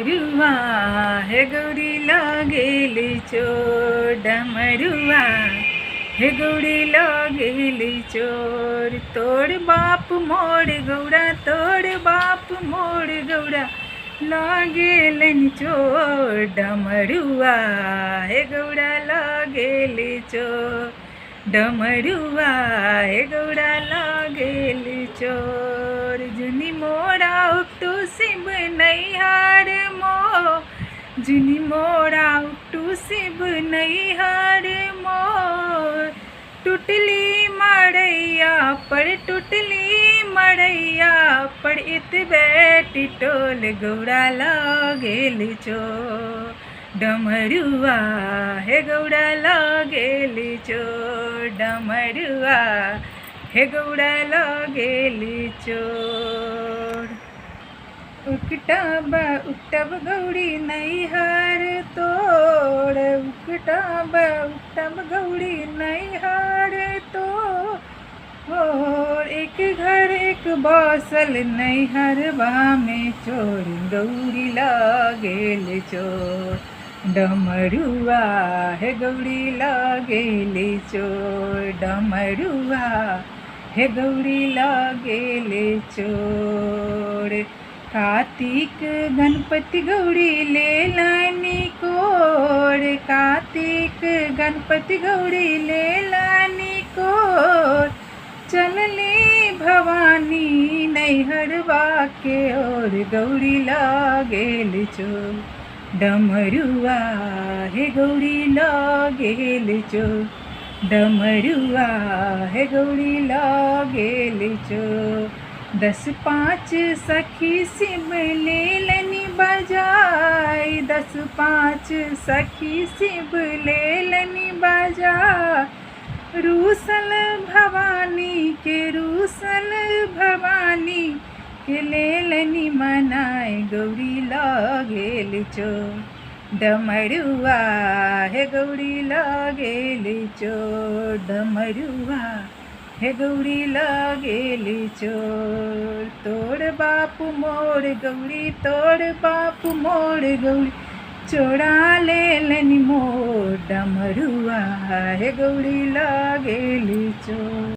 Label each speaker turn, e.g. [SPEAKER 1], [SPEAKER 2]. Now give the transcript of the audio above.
[SPEAKER 1] डमरुआ हे गौरी लगेली चोर, डमरुआ हे गौरी लगेली चोर। तोर बाप मोर गौरा, तोर बाप मोर गौरा लगेलन चोर, डमरुआ हे गौरा लगेली चोर, डमरुआ हे गौरा लगेली चोर। जुनी मोरा उठू शिव नैहार मो, जुनी मोरा उठू शिव नैहार मोर। टुटली मड़ैया पर, टुटली मड़ैया पर इतबे टिटोल गौरा लगेली चोर, डमरुआ हे गौरा लगेली चोर, डमरुआ हे गौरा लगेली चोर। उकटब उकटब गौरी नैहर तोर, उकटब उकटब गौरी नैहर तोर। एक घर एक बसल नैहरबा में चोर, गौरी लगेली चोर, डमरुआ हे गौरी लगेली चोर, डमरुआ हे गौरी लगेली चोर। कार्तिक गणपति गौरी लेलानी कोर, कार्तिक गणपति गौरी लेलानी कोर। चलली भवानी नैहरबा के ओर, गौरी लगेली चोर, डमरुआ हे गौरी लगेली चोर, डमरुआ हे गौरी लगेली चोर। 10-5 सखी शिव लेलनी बजाई, 10-5 सखी शिव लेलनी बजाई। रूसल भवानी के, रूसल भवानी के लेलनी मनाए, गौरी लगेली चोर, डमरुआ हे गौरी लगेली चोर, डमरुआ हे गौरी लगेली चोर। तोर बाप मोर गौरी, तोर बाप मोर गौरी चोरा लेलनी मोर, डमरुआ हे गौरी लगेली चोर।